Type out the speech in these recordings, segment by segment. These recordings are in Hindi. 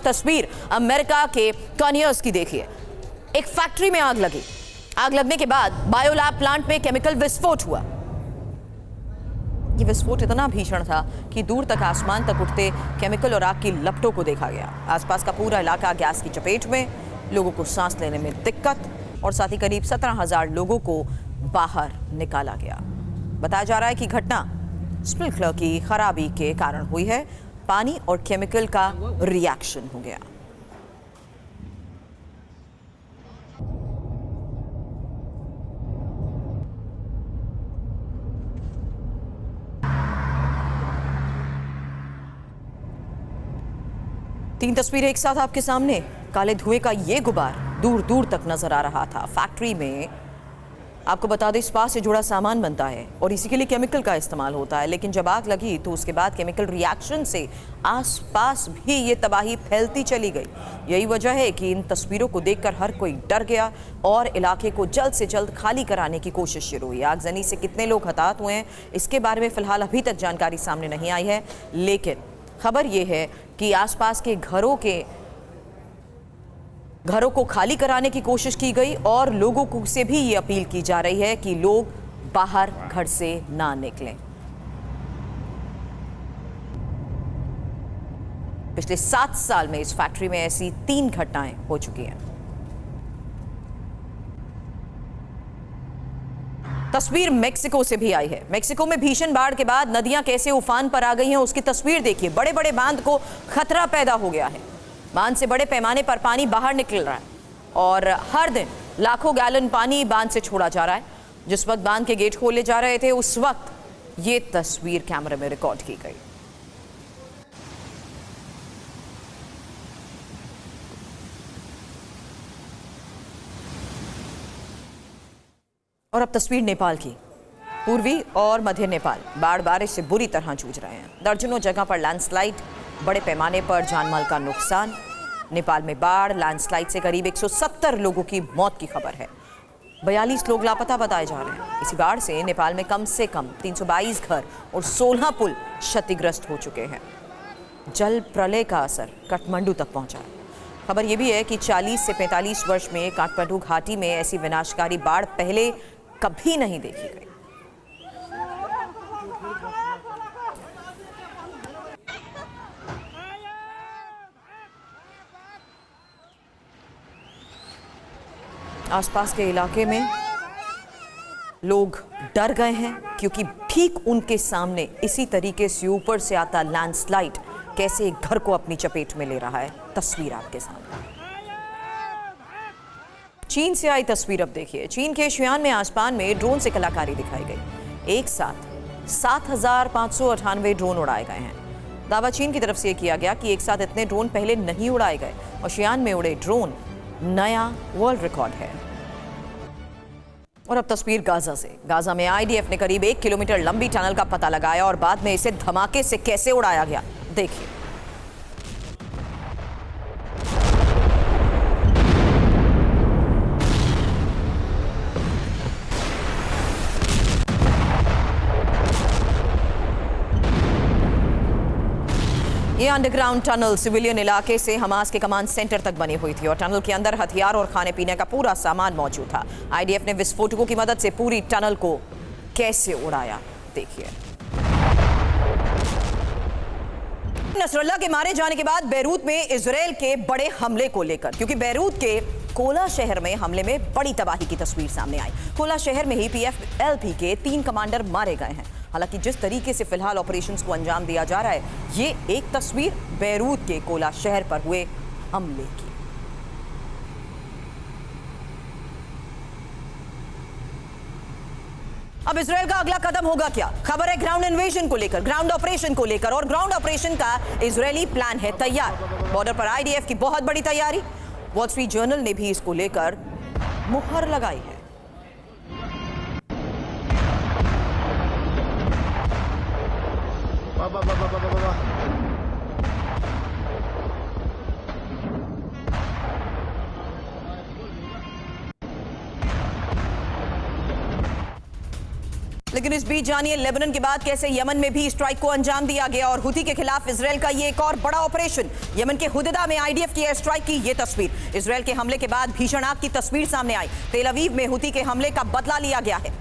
आज तस्वीर अमेरिका के कॉनियर्स की देखिए। एक फैक्ट्री में आग लगी। आग लगने के बाद बायोलैब प्लांट में केमिकल विस्फोट हुआ। यह विस्फोट इतना भीषण था कि दूर तक आसमान तक उठते केमिकल और आग की लपटों को देखा गया। आसपास का पूरा इलाका गैस की चपेट में, लोगों को सांस लेने में दिक्कत और साथ ही करीब 17,000 लोगों को बाहर निकाला गया। बताया जा रहा है कि घटना स्प्रिंकलर की खराबी के कारण हुई है। पानी और केमिकल का रिएक्शन हो गया। तीन तस्वीरें एक साथ आपके सामने। काले धुएं का ये गुबार दूर दूर तक नजर आ रहा था। फैक्ट्री में आपको बता दें इस्पात से जुड़ा सामान बनता है और इसी के लिए केमिकल का इस्तेमाल होता है, लेकिन जब आग लगी तो उसके बाद केमिकल रिएक्शन से आसपास भी ये तबाही फैलती चली गई। यही वजह है कि इन तस्वीरों को देखकर हर कोई डर गया और इलाके को जल्द से जल्द खाली कराने की कोशिश शुरू हुई। आगजनी से कितने लोग हताहत हुए हैं इसके बारे में फिलहाल अभी तक जानकारी सामने नहीं आई है, लेकिन खबर यह है कि आसपास के घरों को खाली कराने की कोशिश की गई और लोगों को से भी ये अपील की जा रही है कि लोग बाहर घर से ना निकलें। पिछले 7 साल में इस फैक्ट्री में ऐसी 3 घटनाएं हो चुकी हैं। तस्वीर मेक्सिको से भी आई है। मेक्सिको में भीषण बाढ़ के बाद नदियां कैसे उफान पर आ गई हैं उसकी तस्वीर देखिए। बड़े बड़े बांध को खतरा पैदा हो गया है। बांध से बड़े पैमाने पर पानी बाहर निकल रहा है और हर दिन लाखों गैलन पानी बांध से छोड़ा जा रहा है। जिस वक्त बांध के गेट खोले जा रहे थे उस वक्त ये तस्वीर कैमरे में रिकॉर्ड की गई। और अब तस्वीर नेपाल की। पूर्वी और मध्य नेपाल बाढ़ बारिश से बुरी तरह जूझ रहे हैं। दर्जनों जगह पर लैंडस्लाइड, बड़े पैमाने पर जानमाल का नुकसान। नेपाल में बाढ़, लैंडस्लाइड से करीब 170 लोगों की मौत की खबर है। 42 लोग लापता बताए जा रहे हैं। इसी बाढ़ से नेपाल में कम से कम 322 घर और 16 पुल क्षतिग्रस्त हो चुके हैं। जल प्रलय का असर काठमांडू तक पहुंचा है। खबर यह भी है कि 40 से 45 वर्ष में काठमांडू घाटी में ऐसी विनाशकारी बाढ़ पहले कभी नहीं देखी गई। आसपास के इलाके में लोग डर गए हैं क्योंकि ठीक उनके सामने इसी तरीके से ऊपर से आता लैंडस्लाइड कैसे एक घर को अपनी चपेट में ले रहा है। तस्वीर आपके सामने चीन से आई तस्वीर अब देखिए। चीन के शियान में आसमान में ड्रोन से कलाकारी दिखाई गई। एक साथ 7,598 ड्रोन उड़ाए गए हैं। दावा चीन की तरफ से किया गया कि एक साथ इतने ड्रोन पहले नहीं उड़ाए गए और शियान में उड़े ड्रोन नया वर्ल्ड रिकॉर्ड है। और अब तस्वीर गाजा से। गाजा में आईडीएफ ने करीब 1 किलोमीटर लंबी टनल का पता लगाया और बाद में इसे धमाके से कैसे उड़ाया गया देखिए। ये अंडरग्राउंड टनल सिविलियन इलाके से हमास के कमांड सेंटर तक बनी हुई थी और टनल के अंदर हथियार और खाने पीने का पूरा सामान मौजूद था। आईडीएफ ने विस्फोटकों की मदद से पूरी टनल को कैसे उड़ाया देखिए। नसरुल्लाह के मारे जाने के बाद बैरूत में इजरायल के बड़े हमले को लेकर, क्योंकि बैरूत के कोला शहर में हमले में बड़ी तबाही की तस्वीर सामने आई। कोला शहर में ही पीएफएलपी के 3 कमांडर मारे गए हैं। हालांकि जिस तरीके से फिलहाल ऑपरेशंस को अंजाम दिया जा रहा है, ये एक तस्वीर बैरूत के कोला शहर पर हुए हमले की। अब इजरायल का अगला कदम होगा क्या? खबर है ग्राउंड इन्वेजन को लेकर, ग्राउंड ऑपरेशन को लेकर, और ग्राउंड ऑपरेशन का इजरायली प्लान है तैयार। बॉर्डर पर आईडीएफ की बहुत बड़ी तैयारी। वॉल स्ट्रीट जर्नल ने भी इसको लेकर मुहर लगाई है। लेकिन इस बीच जानिए लेबनान के बाद कैसे यमन में भी स्ट्राइक को अंजाम दिया गया और हुती के खिलाफ इजरायल का ये एक और बड़ा ऑपरेशन। यमन के हुदैदा में आईडीएफ की एयर स्ट्राइक की ये तस्वीर। इजरायल के हमले के बाद भीषण आग की तस्वीर सामने आई। तेल अवीव में हुती के हमले का बदला लिया गया है।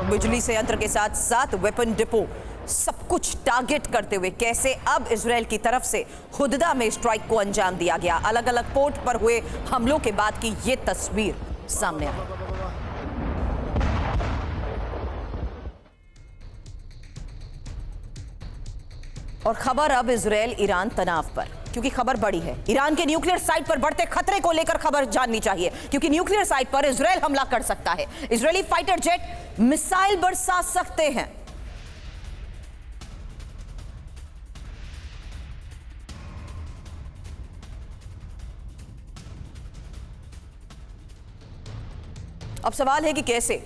बिजली संयंत्र के साथ साथ वेपन डिपो, सब कुछ टारगेट करते हुए कैसे अब इजरायल की तरफ से हुदैदा में स्ट्राइक को अंजाम दिया गया। अलग अलग पोर्ट पर हुए हमलों के बाद की ये तस्वीर सामने आई। और खबर अब इजरायल ईरान तनाव पर, क्योंकि खबर बड़ी है। ईरान के न्यूक्लियर साइट पर बढ़ते खतरे को लेकर खबर जाननी चाहिए, क्योंकि न्यूक्लियर साइट पर इजरायल हमला कर सकता है। इजरायली फाइटर जेट मिसाइल बरसा सकते हैं। अब सवाल है कि कैसे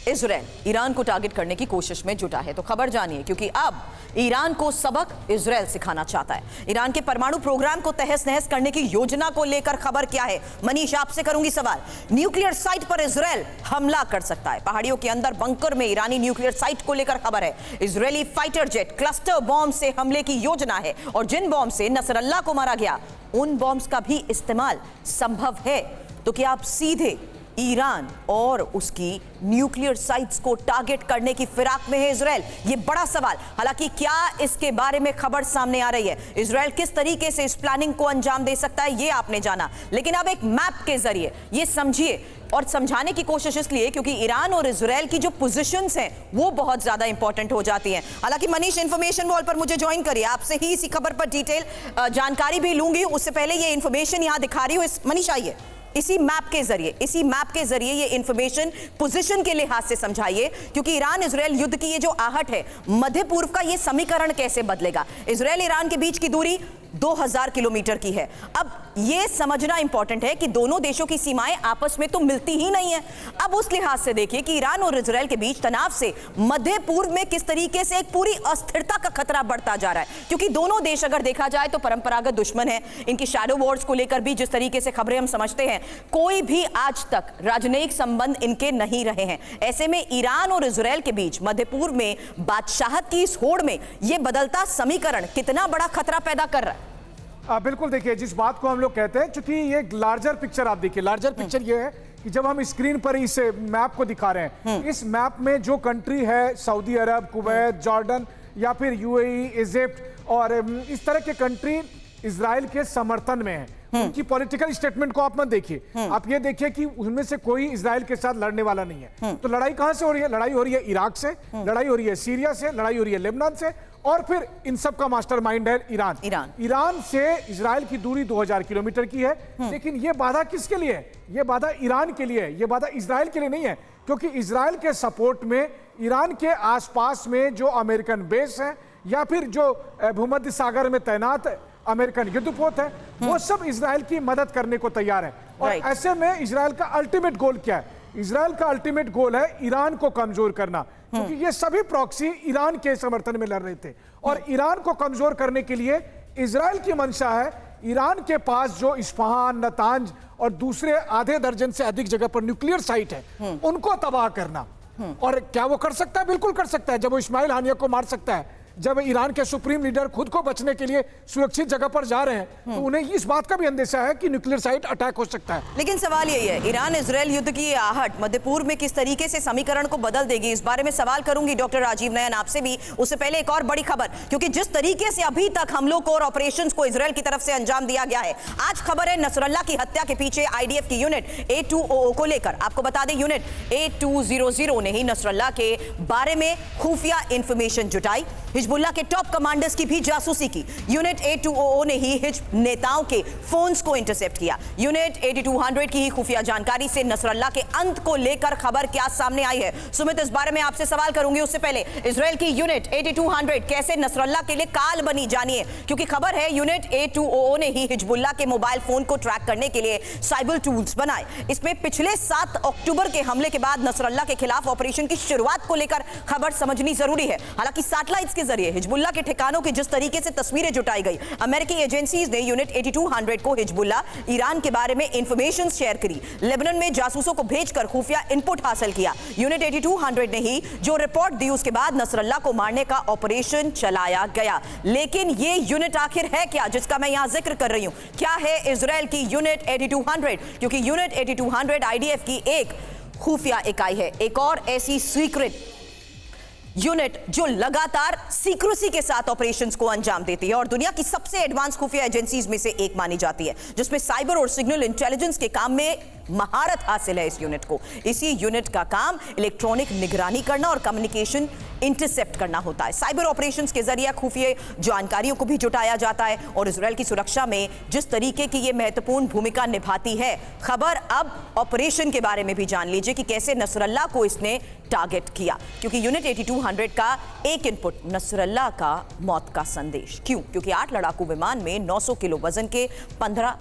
इजरायल ईरान को टारगेट करने की कोशिश में जुटा है। तो खबर जानिए, क्योंकि अब ईरान को सबक इजरायल सिखाना चाहता है। ईरान के परमाणु प्रोग्राम को तहस नहस करने की योजना को लेकर खबर क्या है? मनीष, आपसे करूंगी सवाल। न्यूक्लियर साइट पर इजरायल हमला कर सकता है। पहाड़ियों के अंदर बंकर में ईरानी न्यूक्लियर साइट को लेकर खबर है। Israeli fighter jet cluster bomb से हमले की योजना है, और जिन बॉम्ब से नसरल्लाह को मारा गया उन बॉम्ब्स का भी इस्तेमाल संभव है। तो क्या आप सीधे ईरान और उसकी न्यूक्लियर साइट्स को टारगेट करने की फिराक में है इजरायल? ये बड़ा सवाल। हालांकि क्या इसके बारे में खबर सामने आ रही है? इजरायल किस तरीके से इस प्लानिंग को अंजाम दे सकता है, ये आपने जाना। लेकिन अब एक मैप के जरिए ये समझिए, और समझाने की कोशिश इसलिए क्योंकि ईरान और इजरायल की जो पोजीशंस हैं वो बहुत ज्यादा इंपॉर्टेंट हो जाती हैं। हालांकि मनीष, इंफॉर्मेशन वॉल पर मुझे ज्वाइन करिए, आपसे ही इसी खबर पर डिटेल जानकारी भी लूंगी। उससे पहले ये इंफॉर्मेशन यहां दिखा रही हूं। मनीष आइए, इसी मैप के जरिए ये इंफॉर्मेशन पोजीशन के लिहाज से समझाइए, क्योंकि ईरान इजरायल युद्ध की ये जो आहट है, मध्य पूर्व का ये समीकरण कैसे बदलेगा। इजरायल ईरान के बीच की दूरी 2000 किलोमीटर की है। अब ये समझना इंपॉर्टेंट है कि दोनों देशों की सीमाएं आपस में तो मिलती ही नहीं है। अब उस लिहाज से देखिए कि ईरान और इजरायल के बीच तनाव से मध्य पूर्व में किस तरीके से एक पूरी अस्थिरता का खतरा बढ़ता जा रहा है, क्योंकि दोनों देश अगर देखा जाए तो परंपरागत दुश्मन है। इनकी शैडो वॉर्स को लेकर भी जिस तरीके से खबरें हम समझते हैं, कोई भी आज तक राजनयिक संबंध इनके नहीं रहे हैं। ऐसे में ईरान और इजरायल के बीच मध्य पूर्व में बादशाहत की इस होड़ में यह बदलता समीकरण कितना बड़ा खतरा पैदा कर रहा है? बिल्कुल, देखिए, जिस बात को हम लोग कहते हैं, चूंकि ये लार्जर पिक्चर आप देखिए, लार्जर पिक्चर ये है कि जब हम स्क्रीन पर इस मैप को दिखा रहे हैं, इस मैप में जो कंट्री है, सऊदी अरब, कुवैत, जॉर्डन या फिर यूएई, इजिप्ट और इस तरह के कंट्री इजराइल के समर्थन में है। उनकी पॉलिटिकल स्टेटमेंट को आप मत देखिए, आप ये देखिए कि उनमें से कोई इजराइल के साथ लड़ने वाला नहीं है। तो लड़ाई कहां से हो रही है? लड़ाई हो रही है इराक से, लड़ाई हो रही है सीरिया से, लड़ाई हो रही है लेबनान से, और फिर इन सब का मास्टरमाइंड है ईरान से इजराइल की दूरी 2000 किलोमीटर की है। लेकिन ये बाधा किसके लिए है? ये बाधा ईरान के लिए है, ये बाधा इजराइल के लिए नहीं है, क्योंकि इजराइल के सपोर्ट में ईरान के आसपास में जो अमेरिकन बेस है या फिर जो भूमध्य सागर में तैनात अमेरिकन युद्धपोत है, वो सब इजराइल की मदद करने को तैयार है। और ऐसे में इजराइल का अल्टीमेट गोल क्या है? इजराइल का अल्टीमेट गोल है ईरान को कमजोर करना, क्योंकि ये सभी प्रॉक्सी ईरान के समर्थन में लड़ रहे थे। और ईरान को कमजोर करने के लिए इजराइल की मंशा है ईरान के पास जो इस्फहान, नतांज और दूसरे आधे दर्जन से अधिक जगह पर न्यूक्लियर साइट है, उनको तबाह करना। और क्या वो कर सकता है? बिल्कुल कर सकता है। जब वो इस्माइल हानिया को मार सकता है, जब ईरान के सुप्रीम लीडर खुद को बचने के लिए सुरक्षित जगह पर जा रहे हैं, तो उन्हें इस बात का भी अंदेशा है कि न्यूक्लियर साइट अटैक हो सकता है। लेकिन सवाल यही है, ईरान इजरायल युद्ध की ये आहट मध्य पूर्व में किस तरीके से समीकरण को बदल देगी? इस बारे में सवाल करूंगी डॉक्टर राजीव नयन आपसे भी। उससे पहले एक और बड़ी खबर, क्योंकि जिस तरीके से अभी तक हमलों को और ऑपरेशंस को इजरायल की तरफ से अंजाम दिया गया है, आज खबर है नसरल्लाह की हत्या के पीछे आईडीएफ की यूनिट A200 को लेकर। आपको बता दें, यूनिट A200 ने ही नसरल्लाह के बारे में खुफिया इंफॉर्मेशन जुटाई। हिजबुल्लाह के टॉप कमांडर्स की भी जासूसी की। यूनिट A200 ने ही हिज्ब नेताओं के फोन्स को इंटरसेप्ट किया। यूनिट 8200 की ही खुफिया जानकारी से नसरल्लाह के अंत को लेकर खबर क्या सामने आई है? सुमित, इस बारे में आपसे सवाल करूंगी। उससे पहले इजरायल की यूनिट 8200 कैसे नसरल्लाह के लिए काल बनी, जानिए, क्योंकि खबर है यूनिट A200 ने ही हिजबुल्लाह के मोबाइल फोन को ट्रैक करने के लिए साइबर टूल्स बनाए। इसमें पिछले 7 अक्टूबर के हमले के बाद नसरल्लाह के खिलाफ ऑपरेशन की शुरुआत को लेकर खबर समझनी जरूरी है। हालांकि सैटेलाइट्स के जरिए हिजबुल्ला के ठिकानों की जिस तरीके से तस्वीरें जुटाई गई, अमेरिकी एजेंसीज ने यूनिट 8200 को हिजबुल्ला ईरान के बारे में इंफॉर्मेशन शेयर करी, लेबनान में जासूसों को भेजकर खुफिया इनपुट हासिल किया। यूनिट 8200 ने ही जो रिपोर्ट दी, उसके बाद नसरल्ला को मारने का ऑपरेशन चलाया गया। लेकिन ये यूनिट आखिर है क्या जिसका मैं यहां जिक्र कर रही हूं? क्या है इजराइल की यूनिट 8200? क्योंकि यूनिट 8200 आईडीएफ की एक खुफिया इकाई है, एक और ऐसी सीक्रेट यूनिट जो लगातार सीक्रेसी के साथ ऑपरेशंस को अंजाम देती है और दुनिया की सबसे एडवांस खुफिया एजेंसीज में से एक मानी जाती है, जिसमें साइबर और सिग्नल इंटेलिजेंस के काम में महारत हासिल है इस यूनिट को। इसी यूनिट का काम इलेक्ट्रॉनिक निगरानी करना और कम्युनिकेशन इंटरसेप्ट करना होता है। साइबर ऑपरेशंस के जरिए खुफिया जानकारियों को भी जुटाया जाता है और इजराइल की सुरक्षा में जिस तरीके की ये महत्वपूर्ण भूमिका निभाती है। खबर अब ऑपरेशन के बारे में भी जान लीजिए कि कैसे नसरल्ला को इसने टारगेट किया, क्योंकि यूनिट 8200 का एक इनपुट नसरल्ला का मौत का संदेश। क्यों? क्योंकि 8 लड़ाकू विमान में 900 किलो वजन के 15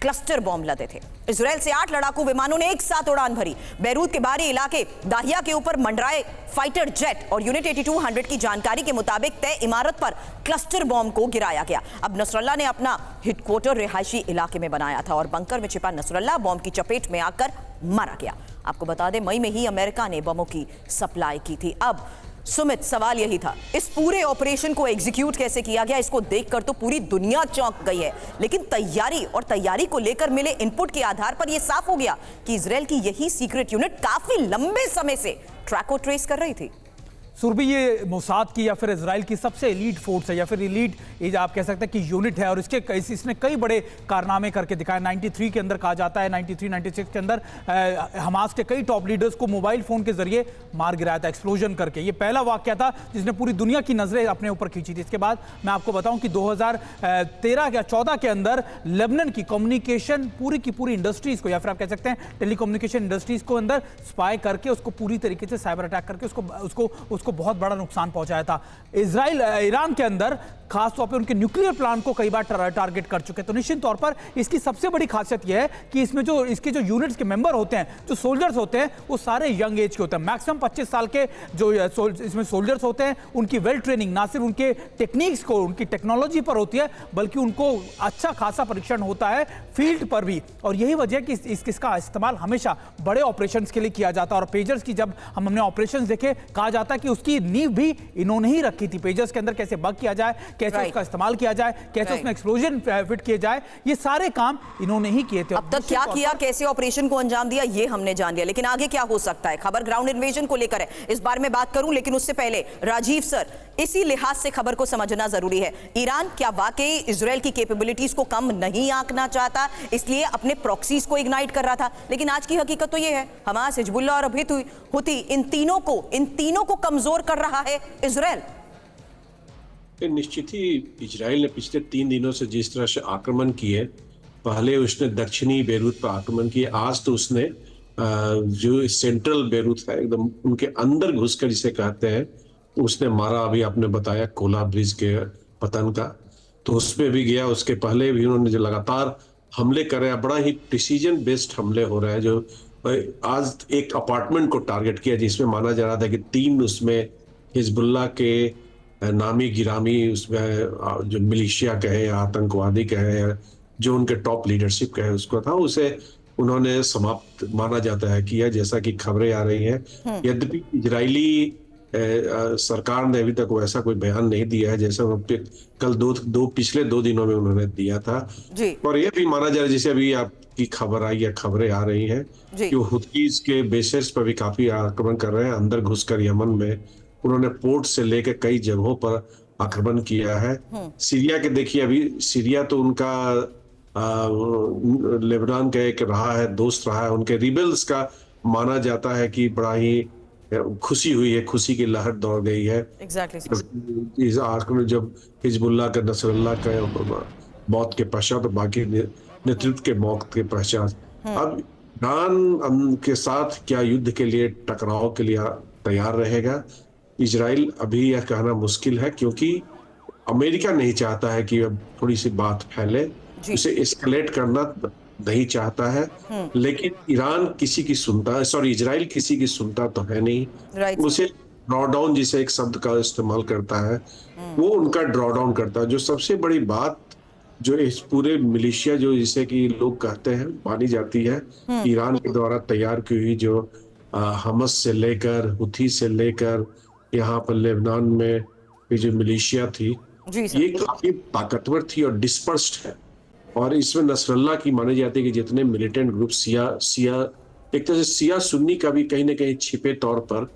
क्लस्टर बॉम्ब लदे थे। इजराइल से 8 लड़ाकू विमानों ने एक साथ उड़ान भरी। बैरूत के बाहरी इलाके दाहिया के ऊपर मंडराए फाइटर जेट और यूनिट 8200 की जानकारी के मुताबिक तय इमारत पर क्लस्टर बॉम्ब को गिराया गया। अब नसरल्ला ने अपना हेडक्वार्टर रिहायशी इलाके में बनाया था और बंकर में छिपा नसरल्ला बॉम्ब की चपेट में आकर मारा गया। आपको बता दें, मई में ही अमेरिका ने बमों की सप्लाई की थी। अब सुमित, सवाल यही था, इस पूरे ऑपरेशन को एग्जीक्यूट कैसे किया गया? इसको देखकर तो पूरी दुनिया चौंक गई है, लेकिन तैयारी को लेकर मिले इनपुट के आधार पर यह साफ हो गया कि इजराइल की यही सीक्रेट यूनिट काफी लंबे समय से ट्रैक और ट्रेस कर रही थी। सुरभि, ये मोसाद की या फिर इजराइल की सबसे एलीट फोर्स है या फिर एलीट आप कह सकते हैं कि यूनिट है और इसने कई बड़े कारनामे करके दिखाए। 93 के अंदर कहा जाता है, 93-96 के अंदर हमास के कई टॉप लीडर्स को मोबाइल फोन के जरिए मार गिराया था एक्सप्लोजन करके। ये पहला वाकया था जिसने पूरी दुनिया की नजरें अपने ऊपर खींची थी। इसके बाद मैं आपको बताऊं कि 2013 या 14 के अंदर लेबनान की कम्युनिकेशन पूरी की पूरी इंडस्ट्रीज को या फिर आप कह सकते हैं टेलीकम्युनिकेशन इंडस्ट्रीज को अंदर स्पाई करके उसको पूरी तरीके से साइबर अटैक करके उसको बहुत बड़ा नुकसान पहुंचाया था। इजराइल ईरान के अंदर खासतौर पर उनके न्यूक्लियर प्लांट को कई बार टारगेट कर चुके हैं। तो निश्चित तौर पर इसकी सबसे बड़ी खासियत यह है कि इसमें जो इसके जो यूनिट्स के मेंबर होते हैं, जो सोल्जर्स होते हैं, वो सारे यंग एज के होते हैं। मैक्सिमम 25 साल के जो इसमें सोल्जर्स होते हैं, उनकी वेल ट्रेनिंग ना सिर्फ उनके टेक्निक्स को, उनकी टेक्नोलॉजी पर होती है, बल्कि उनको अच्छा खासा परीक्षण होता है फील्ड पर भी। और यही वजह कि इसका इस्तेमाल हमेशा बड़े ऑपरेशंस के लिए किया जाता है। और पेजर्स की जब हमने ऑपरेशंस देखे, कहा जाता है कि उसकी नींव भी इन्होंने ही रखी थी। पेजर्स के अंदर कैसे बग किया जाए, कैसे उसका इस्तेमाल किया जाए, कैसे उसमें एक्सप्लोजन फिट किए जाए, ये सारे काम इन्होंने ही किए थे। अब तक क्या किया, कैसे ऑपरेशन को अंजाम दिया, ये हमने जान लिया, लेकिन आगे क्या हो सकता है? खबर ग्राउंड इन्वेजन को लेकर है, इस बारे में बात करूं, लेकिन उससे पहले राजीव सर, इसी लिहाज से खबर को समझना जरूरी है। ईरान क्या वाकई इजराइल की कैपेबिलिटीज को कम नहीं आंकना चाहता, इसलिए अपने प्रॉक्सीज को इग्नाइट कर रहा था? लेकिन आज की हकीकत तो यह है, हमास, हिजबुल्लाह और अभी हुती, इन तीनों को कमजोर कर रहा है इजराइल। निश्चित ही इजराइल ने पिछले 3 दिनों से जिस तरह से आक्रमण किए, पहले उसने दक्षिणी बेरूत पर आक्रमण किए, आज तो उसने जो सेंट्रल बेरूत है एकदम उनके अंदर घुसकर जिसे कहते हैं, उसने मारा। अभी आपने बताया कोला ब्रिज के पतन का, तो उसमें भी गया। उसके पहले भी उन्होंने जो लगातार हमले कर रहे हैं, बड़ा ही डिसीजन बेस्ड हमले हो रहे हैं। जो आज एक अपार्टमेंट को टारगेट किया जिसमें माना जा रहा था कि 3 उसमें हिजबुल्लाह के नामी गिरामी उसमें जो मिलिशिया कहे या आतंकवादी कहे या जो उनके टॉप लीडरशिप कहे उसको था, उसे उन्होंने समाप्त माना जाता है किया, जैसा कि खबरें आ रही हैं। यद्यपि इजरायली सरकार ने अभी तक वैसा कोई बयान नहीं दिया है जैसा कल पिछले 2 दिनों में उन्होंने दिया था जी। और यह भी माना जा रहा है, जैसे अभी आपकी खबर आई या खबरें आ रही हैं कि हुतीज के बेसेस पर भी काफी आक्रमण कर रहे हैं। अंदर घुसकर यमन में उन्होंने पोर्ट से लेकर कई जगहों पर आक्रमण किया है। सीरिया के देखिए, अभी सीरिया तो उनका लेबनान का एक रहा है, दोस्त रहा है। उनके रिबेल्स का माना जाता है कि बड़ा ही खुशी हुई है, खुशी की लहर दौड़ गई है। इस आक्रमण जब हिजबुल्लाह का, नसरल्लाह का मौत के पश्चात और बाकी नेतृत्व के मौत के पश्चात अब ईरान के साथ क्या युद्ध के लिए, टकराव के लिए तैयार रहेगा? इजराइल अभी यह कहना मुश्किल है, क्योंकि अमेरिका नहीं चाहता है कि अब थोड़ी सी बात फैले, उसे एस्केलेट करना नहीं चाहता है। लेकिन इजराइल किसी की सुनता तो है नहीं। उसे ड्रॉडाउन जिसे एक शब्द का इस्तेमाल करता है, वो उनका ड्रॉडाउन करता है। जो सबसे बड़ी बात जो इस पूरे मिलिशिया जो जिसे कि लोग कहते हैं मानी जाती है, ईरान के द्वारा तैयार की हुई, जो हमस से लेकर हुथी से लेकर यहाँ पर लेबनान में ये जो मिलिशिया थी, ये काफी ताकतवर थी और डिस्पर्स्ड है। और इसमें नसरल्ला की मानी जाती है कि जितने मिलिटेंट ग्रुप सिया एक तरह से सिया सुन्नी का भी कहीं ना कहीं छिपे तौर पर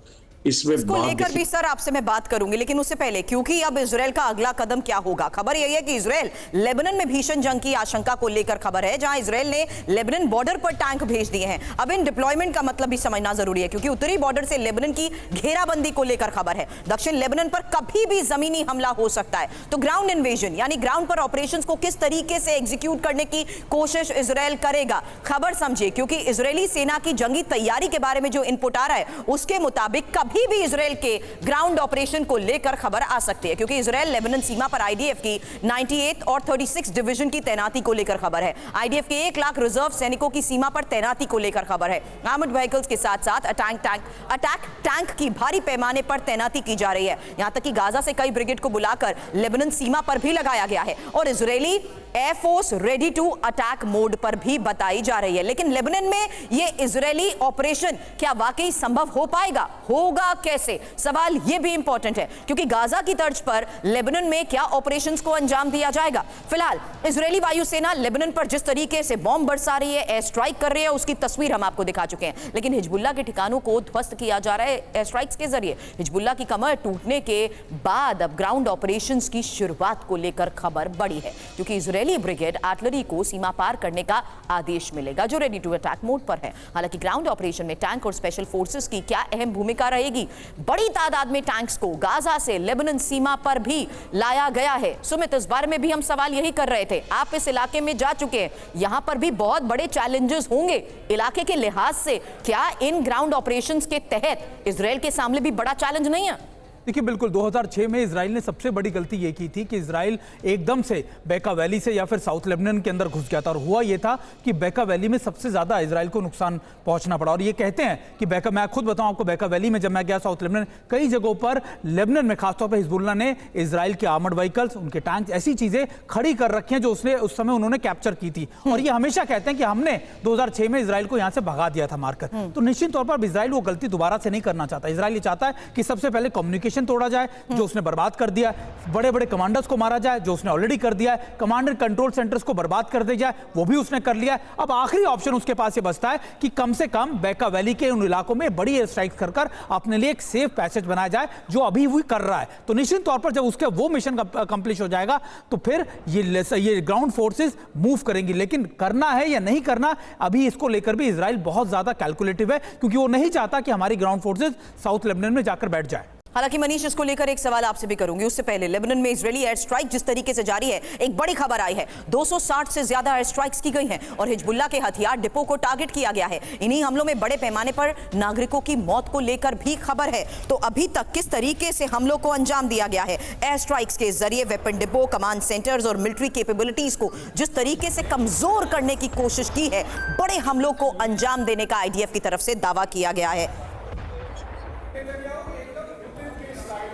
इसमें इसको लेकर भी सर आपसे मैं बात करूंगी, लेकिन उससे पहले क्योंकि अब इजराइल का अगला कदम क्या होगा, खबर यही है कि इजराइल लेबनान में भीषण जंग की आशंका को लेकर खबर है, जहां इजराइल ने लेबनान बॉर्डर पर टैंक भेज दिए हैं। अब इन डिप्लॉयमेंट का मतलब भी समझना जरूरी है, क्योंकि उत्तरी बॉर्डर से लेबनान की घेराबंदी को लेकर खबर है। दक्षिण लेबनान पर कभी भी जमीनी हमला हो सकता है, तो ग्राउंड इन्वेजन यानी ग्राउंड पर ऑपरेशंस को किस तरीके से एग्जीक्यूट करने की कोशिश इजराइल करेगा, खबर समझिए। क्योंकि इजरायली सेना की जंगी तैयारी के बारे में जो इनपुट आ रहा है उसके मुताबिक कभी भी इजराइल के ग्राउंड ऑपरेशन को लेकर खबर आ सकती है, क्योंकि इजराइल लेबनान सीमा पर आईडीएफ की 98 और 36 डिवीजन की तैनाती को लेकर खबर है। आईडीएफ के 1 लाख रिजर्व सैनिकों की सीमा पर तैनाती को लेकर खबर है। आर्मर्ड व्हीकल्स के साथ साथ अटैक टैंक की भारी पैमाने पर तैनाती की जा रही है। यहां तक कि गाजा से कई ब्रिगेड को बुलाकर लेबनान सीमा पर भी लगाया गया है और Israeli air force ready to attack mode पर भी बताई जा रही है। लेकिन लेबनान में यह इजरायली ऑपरेशन क्या वाकई संभव हो पाएगा, होगा कैसे, सवाल यह भी इंपॉर्टेंट है, क्योंकि गाजा की तर्ज पर लेबनान में क्या ऑपरेशंस को अंजाम दिया जाएगा। फिलहाल इजरायली वायुसेना लेबनान पर जिस तरीके से बॉम्ब बरसा रही है, एयर स्ट्राइक कर रही है, उसकी तस्वीर हम आपको दिखा चुके हैं। लेकिन हिजबुल्लाह के ठिकानों को ध्वस्त किया जा रहा है एयर स्ट्राइक्स के जरिए। हिजबुल्लाह की कमर टूटने के बाद अब ग्राउंड ऑपरेशंस की शुरुआत को लेकर खबर बढ़ी है, क्योंकि इजरायली ब्रिगेड आर्टिलरी को सीमा पार करने का आदेश मिलेगा, जो रेडी टू अटैक मोड पर है। हालांकि ग्राउंड ऑपरेशन में टैंक और स्पेशल फोर्सेस की क्या अहम भूमिका रहेगी। बड़ी तादाद में टैंक्स को गाजा से लेबनान सीमा पर भी लाया गया है। सुमित, इस बारे में भी हम सवाल यही कर रहे थे, आप इस इलाके में जा चुके हैं, यहां पर भी बहुत बड़े चैलेंजेस होंगे इलाके के लिहाज से। क्या इन ग्राउंड ऑपरेशंस के तहत इजराइल के सामने भी बड़ा चैलेंज नहीं है? देखिए, बिल्कुल 2006 में इजराइल ने सबसे बड़ी गलती ये की थी कि इजराइल एकदम से बेका वैली से या फिर साउथ लेबनान के अंदर घुस गया था, और हुआ ये था कि बेका वैली में सबसे ज़्यादा इजराइल को नुकसान पहुंचना पड़ा। और ये कहते हैं कि बेका, मैं खुद बताऊं आपको, बेका वैली में जब मैं गया साउथ लेबनान, कई जगहों पर लेबनान में खासतौर पर हिजबुल्लाह ने इजराइल के आर्मर्ड व्हीकल्स, उनके टैंक, ऐसी चीज़ें खड़ी कर रखी हैं जो उसने उस समय उन्होंने कैप्चर की थी। और ये हमेशा कहते हैं कि हमने 2006 में इजराइल को यहाँ से भगा दिया था मारकर। तो निश्चित तौर पर इजराइल वो गलती दोबारा से नहीं करना चाहता। इजराइल ये चाहता है कि सबसे पहले कम्युनिकेशन तोड़ा जाए, जो उसने बर्बाद कर दिया, बड़े बड़े कमांडर्स को मारा जाए, जो उसने ऑलरेडी कर दिया है, कमांडर कंट्रोल सेंटर्स को बर्बाद कर दिया जाए, वो भी उसने कर लिया है। अब आखिरी ऑप्शन उसके पास ये बचता है कि कम से कम बेका वैली के उन इलाकों में बड़ी एयर स्ट्राइक कर अपने लिए एक सेफ पैसेज बनाया जाए, जो अभी भी कर रहा है। तो निश्चित तौर पर जब उसके वो मिशन कंप्लीट हो जाएगा तो फिर ये ग्राउंड फोर्सेस मूव करेंगी। लेकिन करना है या नहीं करना, अभी इसको लेकर भी इजराइल बहुत ज्यादा कैलकुलेटिव है, क्योंकि वो नहीं चाहता कि हमारी ग्राउंड फोर्सेस साउथ लेबनान में जाकर बैठ जाए। हालांकि मनीष, इसको लेकर एक सवाल आपसे भी करूंगी, उससे पहले लेबनान में इजरायली एयर स्ट्राइक जिस तरीके से जारी है, एक बड़ी खबर आई है, 260 से ज्यादा एयर स्ट्राइक्स की गई हैं और हिजबुल्लाह के हथियार डिपो को टारगेट किया गया है। इन्हीं हमलों में बड़े पैमाने पर नागरिकों की मौत को लेकर भी खबर है। तो अभी तक किस तरीके से हमलों को अंजाम दिया गया है? एयर स्ट्राइक्स के जरिए वेपन डिपो, कमांड सेंटर्स और मिलिट्री कैपेबिलिटीज को जिस तरीके से कमजोर करने की कोशिश की है, बड़े हमलों को अंजाम देने का आईडीएफ की तरफ से दावा किया गया है।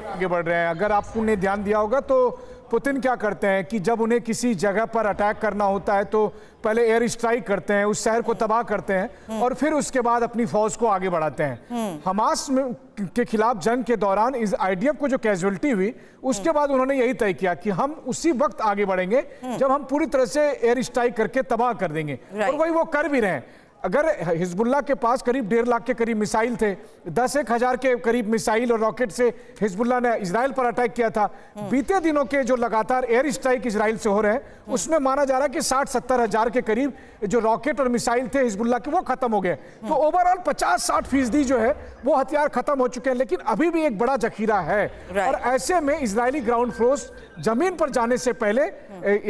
आगे बढ़ रहे हैं। अगर आपने ध्यान दिया होगा तो पुतिन क्या करते हैं कि जब उन्हें किसी जगह पर अटैक करना होता है तो पहले एयर स्ट्राइक करते हैं, उस शहर को तबाह करते हैं और फिर उसके बाद अपनी फौज को आगे बढ़ाते हैं। हमास के खिलाफ जंग के दौरान इस आईडीएफ को जो कैजुअलिटी हुई, उसके बाद उन्होंने यही तय किया कि हम उसी वक्त आगे बढ़ेंगे जब हम पूरी तरह से एयर स्ट्राइक करके तबाह कर देंगे। और वही वो कर भी रहे हैं। अगर हिजबुल्लाह के पास करीब 1.5 लाख के करीब मिसाइल थे, 10-1 हज़ार के करीब मिसाइल और रॉकेट से हिजबुल्लाह ने इजराइल पर अटैक किया था। बीते दिनों के जो लगातार एयर स्ट्राइक इजराइल से हो रहे हैं, उसमें माना जा रहा है कि 60-70 हज़ार के करीब जो रॉकेट और मिसाइल थे हिजबुल्लाह के, वो खत्म हो गए। तो ओवरऑल 50-60% जो है वो हथियार खत्म हो चुके हैं, लेकिन अभी भी एक बड़ा जखीरा है। और ऐसे में इजरायली ग्राउंड फोर्स जमीन पर जाने से पहले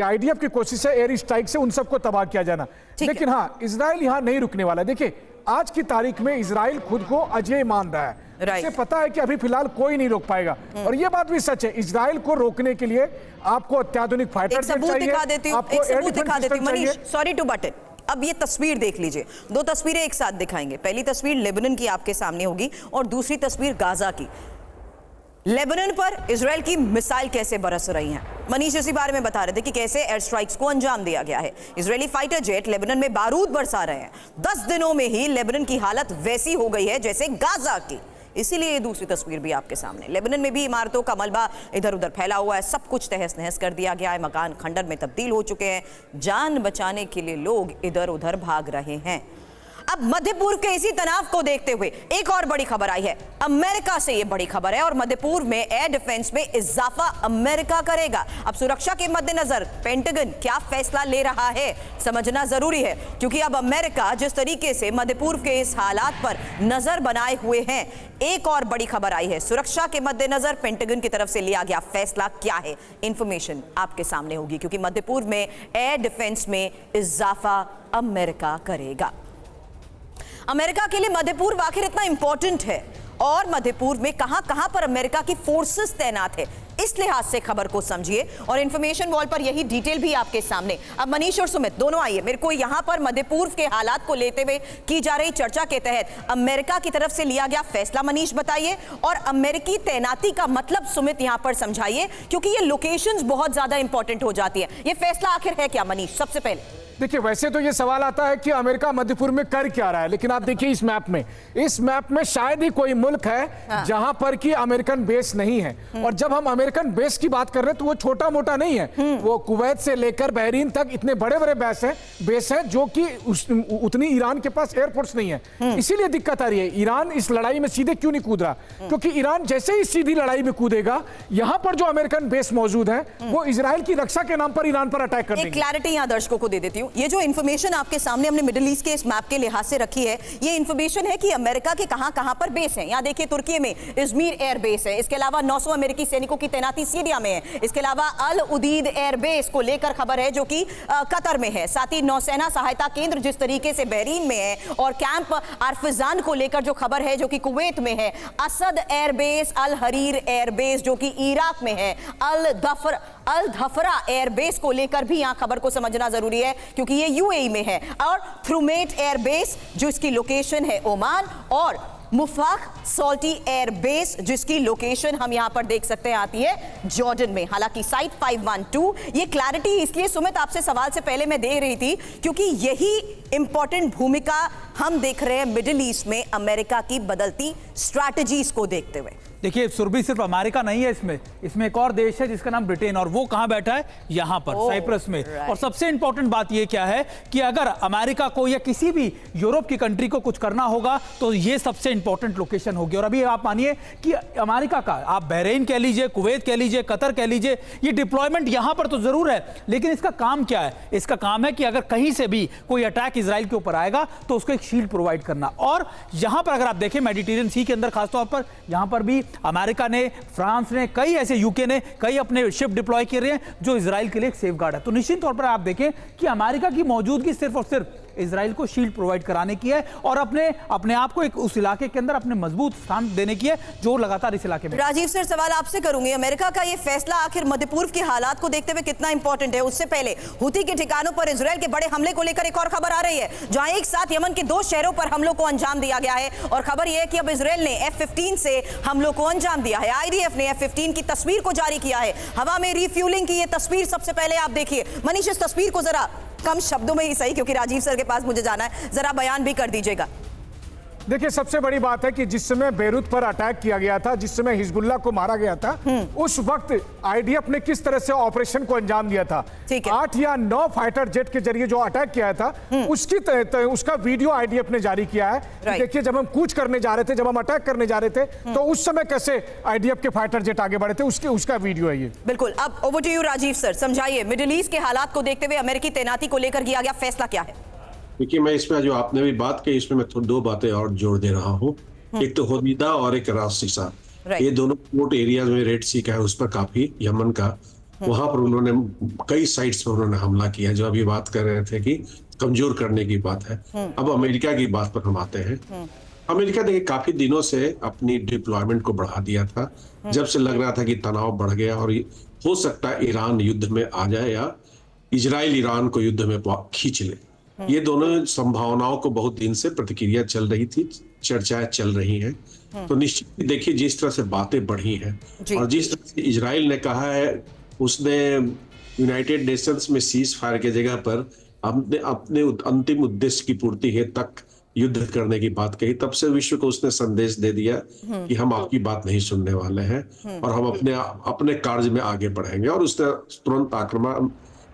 आईडीएफ की कोशिश है एयर स्ट्राइक से उन सबको तबाह किया जाना। लेकिन हाँ, इजराइल यहां नहीं रुकने वाला। देखिए, आज की तारीख में इजराइल खुद को अजय मान रहा है। इसे पता है कि अभी फिलहाल कोई नहीं रोक पाएगा। और ये बात भी सच है, इजराइल को रोकने के लिए आपको अत्याधुनिक फाइटर चाहिए, आपको एयर डिफेंस सिस्टम चाहिए। Sorry to but it. अब ये तस्वीर देख लीजिए, 2 तस्वीरें एक साथ दिखाएंगे। पहली तस्वीर लेबनान की आपके सामने होगी और दूसरी तस्वीर गाजा की। लेबनान पर इजराइल की मिसाइल कैसे बरस रही हैं। मनीष इसी बारे में बता रहे थे कि कैसे एयर स्ट्राइक्स को अंजाम दिया गया है। इजरायली फाइटर जेट लेबनान में बारूद बरसा रहे हैं। 10 दिनों में ही लेबनान की हालत वैसी हो गई है जैसे गाजा की। इसीलिए ये दूसरी तस्वीर भी आपके सामने। लेबनान में भी इमारतों का मलबा इधर उधर फैला हुआ है। सब कुछ तहस नहस कर दिया गया है। मकान खंडर में तब्दील हो चुके हैं। जान बचाने के लिए लोग इधर उधर भाग रहे हैं। अब मध्य पूर्व के इसी तनाव को देखते हुए एक और बड़ी खबर आई है। अमेरिका से ये बड़ी खबर है और मध्य पूर्व में एयर डिफेंस में इजाफा अमेरिका करेगा। अब सुरक्षा के मद्देनजर पेंटागन क्या फैसला ले रहा है समझना जरूरी है, क्योंकि अब अमेरिका जिस तरीके से मध्य पूर्व के इस हालात पर नजर बनाए हुए हैं, एक और बड़ी खबर आई है। सुरक्षा के मद्देनजर पेंटागन की तरफ से लिया गया फैसला क्या है, इंफॉर्मेशन आपके सामने होगी, क्योंकि मध्य पूर्व में एयर डिफेंस में इजाफा अमेरिका करेगा। अमेरिका के लिए मध्य पूर्व आखिर इतना इंपॉर्टेंट है और मध्य पूर्व में कहां पर अमेरिका की फोर्सेस तैनात है, इस लिहाज से खबर को समझिए। और इंफॉर्मेशन वॉल पर यही डिटेल भी आपके सामने। अब मनीष और सुमित दोनों आइए। मेरे को यहां पर मध्य पूर्व के हालात को लेते हुए की जा रही चर्चा के तहत अमेरिका की तरफ से लिया गया फैसला मनीष बताइए, और अमेरिकी तैनाती का मतलब सुमित यहां पर समझाइए, क्योंकि ये लोकेशंस बहुत ज्यादा इंपॉर्टेंट हो जाती है। ये फैसला आखिर है क्या मनीष? सबसे पहले देखिए, वैसे तो ये सवाल आता है कि अमेरिका मध्य पूर्व में कर क्या रहा है, लेकिन आप देखिए इस मैप में शायद ही कोई मुल्क है जहां पर कि अमेरिकन बेस नहीं है। और जब हम अमेरिकन बेस की बात कर रहे हैं तो वो छोटा मोटा नहीं है। वो कुवैत से लेकर बहरीन तक इतने बड़े बड़े बेस हैं जो कि उतनी ईरान के पास एयरपोर्ट्स नहीं है। इसीलिए दिक्कत आ रही है। ईरान इस लड़ाई में सीधे क्यों नहीं कूद रहा? क्योंकि ईरान जैसे ही सीधी लड़ाई में कूदेगा, यहां पर जो अमेरिकन बेस मौजूद है वो इजराइल की रक्षा के नाम पर ईरान पर अटैक कर देंगे। क्लैरिटी यहां दर्शकों को दे देती हूं। ये जो इंफॉर्मेशन आपके सामने हमने मिडिल ईस्ट के इस मैप के लिहाज से रखी है, ये इंफॉर्मेशन है कि अमेरिका के कहां पर बेस है। यहां देखिए, तुर्की में इजमीर एयर बेस है। इसके अलावा 900 अमेरिकी सैनिकों की तैनाती सीरिया में है। इसके अलावा अल उदीद एयर बेस को लेकर खबर है जो कि कतर में है। साथ ही नौसेना सहायता केंद्र जिस तरीके से बहरीन में है, और कैंप आरफिजान को लेकर जो खबर है जो कि कुवैत में है। असद एयर बेस, अल हरीर एयर बेस जो कि इराक में है, अल धफरा एयर बेस को लेकर भी यहां खबर को समझना जरूरी है, क्योंकि ये यूएई में है। और थ्रूमेट एयर बेस जो इसकी लोकेशन है ओमान, और मुफाख सॉल्टी एयर बेस जिसकी लोकेशन हम यहां पर देख सकते हैं आती है जॉर्डन में। हालांकि साइट 512, ये क्लैरिटी इसलिए सुमित आपसे सवाल से पहले मैं दे रही थी क्योंकि यही इंपॉर्टेंट भूमिका हम देख रहे हैं मिडिल ईस्ट में अमेरिका की बदलती स्ट्रैटेजीज को देखते हुए। देखिए, सुरभि सिर्फ अमेरिका नहीं है इसमें एक और देश है जिसका नाम ब्रिटेन, और वो कहां बैठा है? यहां पर साइप्रस में। और सबसे इंपॉर्टेंट बात ये क्या है कि अगर अमेरिका को या किसी भी यूरोप की कंट्री को कुछ करना होगा तो ये सबसे इंपॉर्टेंट लोकेशन होगी। और अभी आप मानिए कि अमेरिका का, आप बहरीन कह लीजिए, कुवैत कह लीजिए, कतर कह लीजिए, ये डिप्लॉयमेंट यहां पर तो जरूर है, लेकिन इसका काम क्या है? इसका काम है कि अगर कहीं से भी कोई अटैक इजराइल के ऊपर आएगा तो उसको एक शील्ड प्रोवाइड करना। और यहां पर अगर आप देखें मेडिटेरियन सी के अंदर खासतौर पर, यहां पर भी अमेरिका ने, फ्रांस ने, कई ऐसे यूके ने कई अपने शिप डिप्लॉय किए रहे हैं जो इजराइल के लिए एक सेफगार्ड है। तो निश्चित तौर पर आप देखें कि अमेरिका की मौजूदगी सिर्फ और सिर्फ इजराइल को शील्ड प्रोवाइड कराने की है और अपने आप को एक उस इलाके के अंदर अपने मजबूत स्थान देने की है जो लगातार इस इलाके में। राजीव सर, सवाल आपसे करूंगी, अमेरिका का ये फैसला आखिर मध्य पूर्व के हालात को देखते हुए कितना इंपॉर्टेंट है? उससे पहले हुती के ठिकानों पर इजराइल के बड़े हमले को लेकर एक और खबर आ रही है, जहां एक साथ यमन के 2 शहरों पर हमलों को अंजाम दिया गया है। और खबर यह है कि अब इजराइल ने F-15 से हमलों को अंजाम दिया है। IDF ने F-15 की तस्वीर को जारी किया है। हवा में रिफ्यूलिंग की यह तस्वीर सबसे पहले आप देखिए। मनीष, इस तस्वीर को जरा कम शब्दों में ही सही, क्योंकि राजीव सर के पास मुझे जाना है, जरा बयान भी कर दीजिएगा। देखिए, सबसे बड़ी बात है कि जिस समय बेरूत पर अटैक किया गया था, जिस समय हिजबुल्लाह को मारा गया था, उस वक्त आईडीएफ ने किस तरह से ऑपरेशन को अंजाम दिया था। 8 या 9 फाइटर जेट के जरिए जो अटैक किया था उसका वीडियो आईडीएफ ने जारी किया है। देखिए, जब हम कूच करने जा रहे थे, जब हम अटैक करने जा रहे थे, तो उस समय कैसे आईडीएफ के फाइटर जेट आगे बढ़े थे, उसका वीडियो है ये। बिल्कुल। अब over to you Rajiv sir, समझाइए मिडिल ईस्ट के हालात को देखते हुए अमेरिकी तैनाती को लेकर किया गया फैसला क्या है? देखिए, मैं इसमें जो आपने भी बात की, इसमें मैं 2 बातें और जोड़ दे रहा हूँ। एक तो होदीदा और एक रास सीसा, ये दोनों पोर्ट एरियाज में रेड सी का है, उस पर काफी यमन का, वहां पर उन्होंने कई साइट्स पर उन्होंने हमला किया। जो अभी बात कर रहे थे कि कमजोर करने की बात है। अब अमेरिका की बात पर हम आते हैं। अमेरिका ने काफी दिनों से अपनी डिप्लॉयमेंट को बढ़ा दिया था, जब से लग रहा था कि तनाव बढ़ गया और हो सकता है ईरान युद्ध में आ जाए या इजराइल ईरान को युद्ध में खींच ले। ये दोनों संभावनाओं को बहुत दिन से प्रतिक्रिया चल रही थी, चर्चाएं चल रही हैं। तो निश्चित ही देखिए जिस तरह से बातें बढ़ी हैं और जिस तरह से इजराइल ने कहा है, उसने यूनाइटेड नेशंस में सीज फायर की जगह पर अपने अंतिम उद्देश्य की पूर्ति हेतु तक युद्ध करने की बात कही, तब से विश्व को उसने संदेश दे दिया कि हम आपकी बात नहीं सुनने वाले हैं और हम अपने कार्य में आगे बढ़ेंगे। और उसने तुरंत आक्रमण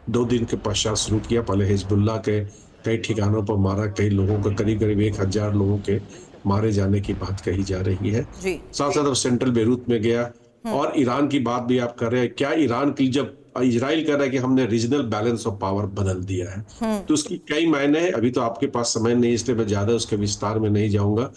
2 दिन के पश्चात शुरू किया। पहले हिजबुल्लाह के कई ठिकानों पर मारा, कई लोगों को, करीब 1000 लोगों के मारे जाने की बात कही जा रही है। साथ साथ अब सेंट्रल बेरूत में गया और ईरान की बात भी आप कर रहे हैं। क्या ईरान की, जब इजराइल कह रहा है कि हमने रीजनल बैलेंस ऑफ पावर बदल दिया है, तो उसकी कई मायने हैं। अभी तो आपके पास समय नहीं, इसलिए मैं ज्यादा उसके विस्तार में नहीं जाऊंगा।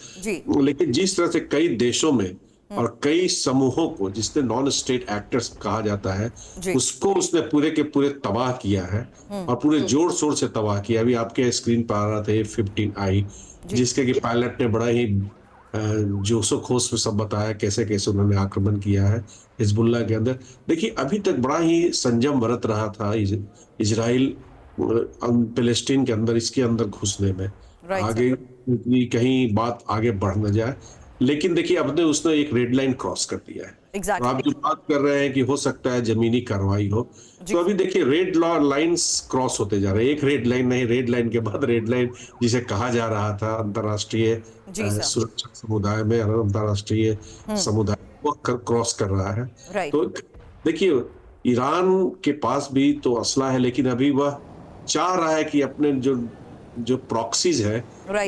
लेकिन जिस तरह से कई देशों में और कई समूहों को, जिसने नॉन स्टेट एक्टर्स कहा जाता है, उसको उसने पूरे के पूरे तबाह किया है और पूरे जोर शोर से तबाह किया। अभी आपके स्क्रीन पर आ रहा था F-15I, जिसके कि पायलट ने बड़ा ही जोशो खोश में सब बताया कैसे कैसे उन्होंने आक्रमण किया है हिजबुल्लाह के अंदर। देखिए अभी तक बड़ा ही संयम बरत रहा था इजराइल फिलिस्तीन के अंदर, इसके अंदर घुसने में, आगे कहीं बात आगे बढ़ न जाए। लेकिन देखिए अब उसने एक रेड लाइन क्रॉस कर दिया है। आप जो बात कर रहे हैं कि हो सकता है जमीनी कार्रवाई हो, तो अभी देखिए रेड लाइंस क्रॉस होते जा रहे हैं। एक रेड लाइन नहीं, रेड लाइन के बाद रेड लाइन, जिसे कहा जा रहा था अंतर्राष्ट्रीय सुरक्षा समुदाय में, अंतर्राष्ट्रीय समुदाय वो क्रॉस कर रहा है। तो देखिए ईरान के पास भी तो असला है, लेकिन अभी वह चाह रहा है कि अपने जो प्रॉक्सीज है